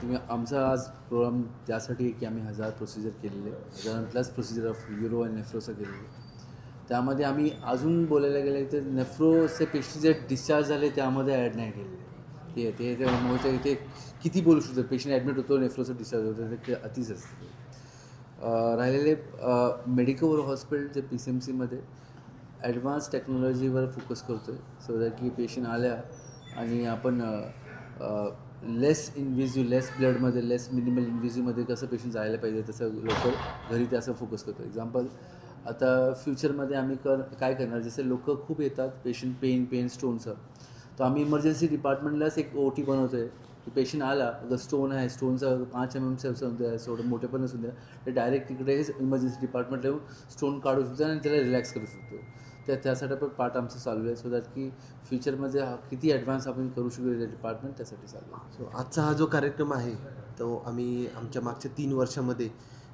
तुम्ही आमचा आज प्रोग्राम त्यासाठी आहे की आम्ही 1000 प्रोसिजर केलेले, 1000+ प्रोसिजर ऑफ यूरो आणि नेफ्रोचं केलेले. त्यामध्ये आम्ही अजून बोलायला गेलं तर नेफ्रोचे पेशंट जे डिस्चार्ज झाले त्यामध्ये ॲड नाही केलेले. ते ते ते म्हणजे ते किती बोलू शकतो, पेशंट ॲडमिट होतो, नेफ्रोचं डिस्चार्ज होतं, ते अतिच असतं. राहिलेले मेडिकल हॉस्पिटल जे PCMCमध्ये ॲडव्हान्स टेक्नॉलॉजीवर फोकस करतो आहे, सो दॅट की पेशंट आल्या आणि आपण लेस इन्व्हिजिव्ह, लेस ब्लडमध्ये, लेस मिनिमल इन्व्हिजिव्हमध्ये कसं पेशंट जायला पाहिजे तसं लवकर घरी त्याचं फोकस करतो. एक्झाम्पल, आता फ्युचरमध्ये आम्ही काय करणार, जसे लोक खूप येतात पेशंट पेन स्टोनचं, तर आम्ही इमर्जन्सी डिपार्टमेंटलाच एक OT बनवतो आहे की पेशंट आला, अगर स्टोन आहे, स्टोनचं 5 mm असून द्या, थोडं मोठे पण असून द्या, तर डायरेक्ट तिकडेच इमर्जन्सी डिपार्टमेंटला येऊन स्टोन काढू शकतो आणि त्याला रिलॅक्स करू शकतो. त्यासाठी पण पार्ट आमचं चालू आहे, सो दॅट की फ्युचरमध्ये किती ॲडव्हान्स आपण करू शकतो ते डिपार्टमेंट, त्यासाठी चालू आहे. सो आजचा हा जो कार्यक्रम आहे तो आम्ही आमच्या मागच्या 3 वर्षामध्ये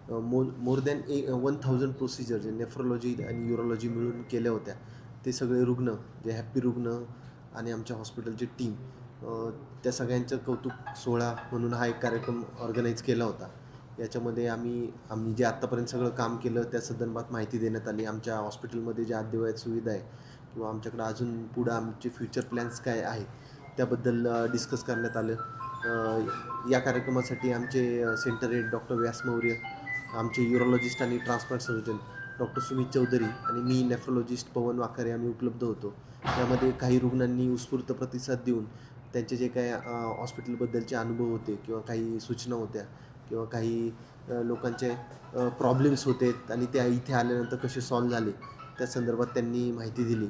मोर दॅन 1000 प्रोसिजर जे नेफ्रोलॉजी आणि यूरोलॉजी मिळून केल्या होत्या. ते सगळे रुग्ण, जे हॅप्पी रुग्ण आणि आमच्या हॉस्पिटलची टीम, त्या सगळ्यांचं कौतुक सोहळा म्हणून हा एक कार्यक्रम ऑर्गनाईज केला होता. याच्यामध्ये आम्ही जे आत्तापर्यंत सगळं काम केलं त्या संदर्भात माहिती देण्यात आली. आमच्या हॉस्पिटलमध्ये ज्या अद्ययावत सुविधा आहे किंवा आमच्याकडं अजून पुढं आमचे फ्युचर प्लॅन्स काय आहेत त्याबद्दल डिस्कस करण्यात आलं. या कार्यक्रमासाठी आमचे centre head doctor Vyas Maurya, आमचे यूरोलॉजिस्ट आणि transplant surgeon doctor Sumit Chaudhary आणि मी नेफ्रोलॉजिस्ट पवन वाखारे आम्ही उपलब्ध होतो. त्यामध्ये काही रुग्णांनी उत्स्फूर्त प्रतिसाद देऊन त्यांचे जे काही हॉस्पिटलबद्दलचे अनुभव होते किंवा काही सूचना होत्या किंवा काही लोकांचे प्रॉब्लेम्स होते आणि त्या इथे आल्यानंतर कसे सॉल्व्ह झाले त्या संदर्भात त्यांनी माहिती दिली.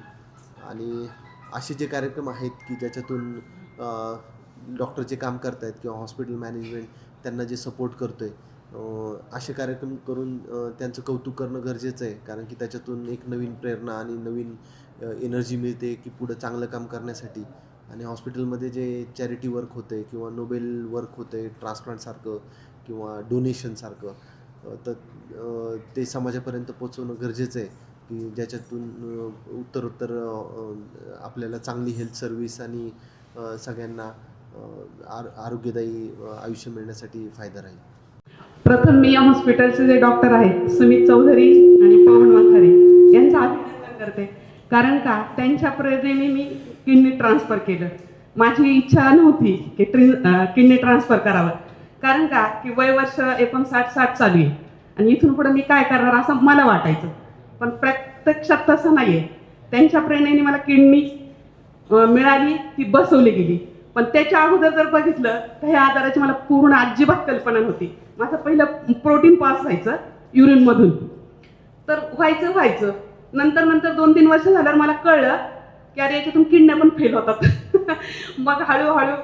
आणि असे जे कार्यक्रम आहेत की ज्याच्यातून डॉक्टर जे काम करत आहेत किंवा हॉस्पिटल मॅनेजमेंट त्यांना जे सपोर्ट करतो आहे, असे कार्यक्रम करून त्यांचं कौतुक करणं गरजेचं आहे. कारण की त्याच्यातून एक नवीन प्रेरणा आणि नवीन एनर्जी मिळते की पुढं चांगलं काम करण्यासाठी. आणि हॉस्पिटलमध्ये जे चॅरिटी वर्क होतं आहे किंवा नोबेल वर्क होतं आहे ट्रान्सप्लांटसारखं किंवा डोनेशनसारखं, तर ते समाजापर्यंत पोचवणं गरजेचं आहे की ज्याच्यातून उत्तरोत्तर आपल्याला चांगली हेल्थ सर्व्हिस आणि सगळ्यांना आरोग्यदायी आयुष्य मिळण्यासाठी फायदा राहील. प्रथम मी या हॉस्पिटलचे जे डॉक्टर आहेत सुमित चौधरी आणि पवन वाखारे यांचं अभिनंदन करते. कारण का त्यांच्या प्रेरणेने मी किडनी ट्रान्सफर केलं. माझी इच्छा नव्हती की किडनी ट्रान्सफर करावं, कारण का की वय वर्ष 59-60 चालू आहे आणि इथून पुढे मी काय करणार असं मला वाटायचं. पण प्रत्यक्षात तसं नाही आहे. त्यांच्या प्रेरणेने मला किडनी मिळाली, ती बसवली गेली. पण त्याच्या अगोदर जर बघितलं तर ह्या आजाराची मला पूर्ण अजिबात कल्पना नव्हती. माझं पहिलं प्रोटीन पास व्हायचं युरिनमधून, तर व्हायचं नंतर 2-3 वर्ष झाल्यावर मला कळलं की अरे याच्यातून किडन्या पण फेल होतात. मग हळूहळू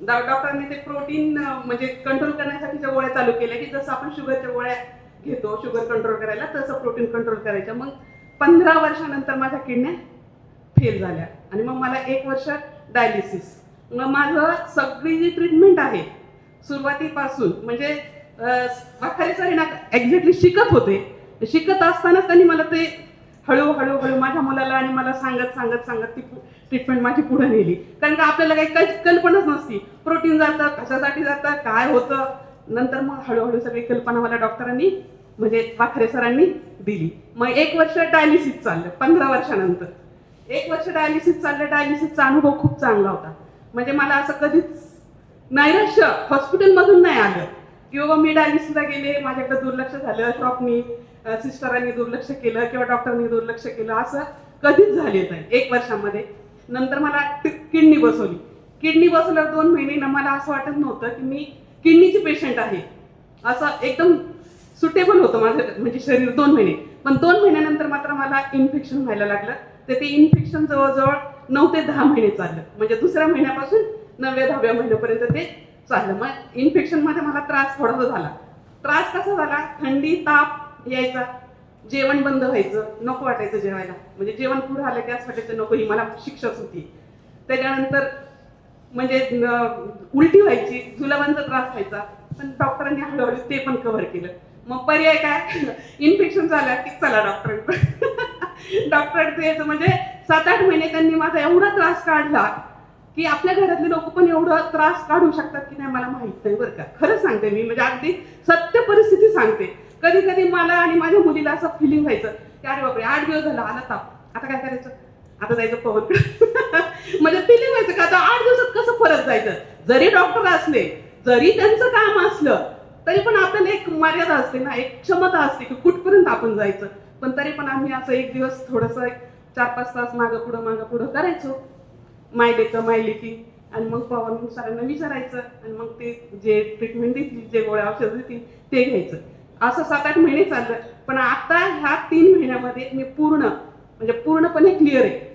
डॉक्टरांनी ते प्रोटीन म्हणजे कंट्रोल करण्यासाठीच्या गोळ्या चालू केल्या की जसं आपण शुगरच्या गोळ्या घेतो शुगर कंट्रोल करायला, तसं प्रोटीन कंट्रोल करायचं. मग 15 वर्षानंतर माझ्या किडन्या फेल झाल्या आणि मग मला 1 वर्ष डायलिसिस. मग माझं सगळी जी ट्रीटमेंट आहे सुरुवातीपासून म्हणजे वाखारे सर ना एक्झॅक्टली शिकत असतानाच त्यांनी मला ते हळूहळू माझ्या मुलाला आणि मला सांगत ती ट्रीटमेंट माझी पुढे नेली. कारण का आपल्याला काही कल्पनाच नसती प्रोटीन जातं कशासाठी जातं काय होतं. नंतर मग हळूहळू सगळी कल्पना मला डॉक्टरांनी म्हणजे वाखारे सरांनी दिली. मग 1 वर्ष डायलिसिस चाललं. 15 वर्षानंतर 1 वर्ष डायलिसिस चाललं. डायलिसिसचा अनुभव खूप चांगला होता. म्हणजे मला असं कधीच नैराश्य हॉस्पिटलमधून नाही आलं की बाबा मी डायलिसिसला गेले माझ्याकडे दुर्लक्ष झालं, शॉपनी सिस्टरांनी दुर्लक्ष केलं किंवा डॉक्टरनी दुर्लक्ष केलं, असं कधीच झालेलं नाही 1 वर्षामध्ये. नंतर मला किडनी बसवली. किडनी बसवल्यावर 2 महिने मला असं वाटत नव्हतं की मी किडनीची पेशंट आहे, असं एकदम सुटेबल होतं माझं म्हणजे शरीर 2 महिने. पण 2 महिन्यानंतर मात्र मला इन्फेक्शन व्हायला लागलं. तर ते इन्फेक्शन जवळजवळ 9 ते 10 महिने चाललं. म्हणजे 2ऱ्या महिन्यापासून 9व्या-10व्या महिन्यापर्यंत ते चाललं. मग इन्फेक्शनमध्ये मला त्रास थोडासा झाला. त्रास कसा झाला, थंडी ताप यायचा, जेवण बंद व्हायचं, नको वाटायचं जेवायला. म्हणजे जेवण पुढे आलं की असं वाटायचं नको, ही मला शिक्षाच होती. त्याच्यानंतर म्हणजे उलटी व्हायची, जुलाबांचा त्रास व्हायचा. पण डॉक्टरांनी हळूहळू ते पण कव्हर केलं. मग पर्याय काय, इन्फेक्शन झालं की चला डॉक्टरांकडे. डॉक्टरांचं यायचं म्हणजे 7-8 महिने त्यांनी माझा एवढा त्रास काढला की आपल्या घरातले लोक पण एवढं त्रास काढू शकतात की नाही मला माहित नाही बरं का. खरं सांगते मी, म्हणजे अगदी सत्य परिस्थिती सांगते. कधी कधी मला आणि माझ्या मुलीला असं फिलिंग व्हायचं की अरे बापरे 8 दिवस झाला आला ताप, आता काय करायचं, आता जायचं पवन. म्हणजे फिलिंग व्हायचं का आता 8 दिवसात कसं परत जायचं. जरी डॉक्टर असले, जरी त्यांचं काम असलं, तरी पण आपल्याला एक मर्यादा असते ना, एक क्षमता असते की कुठपर्यंत आपण जायचं. पण तरी पण आम्ही असं एक दिवस थोडंसं 4-5 तास मागं पुढं करायचो, माय लेतं माय लेकी. आणि मग पवन सरांना विचारायचं आणि मग ते जे ट्रीटमेंट देतील, जे गोळ्या औषधं देतील ते घ्यायचं. असं 7-8 महिने चाललं. पण आता ह्या 3 महिन्यामध्ये मी पूर्णपणे क्लिअर आहे.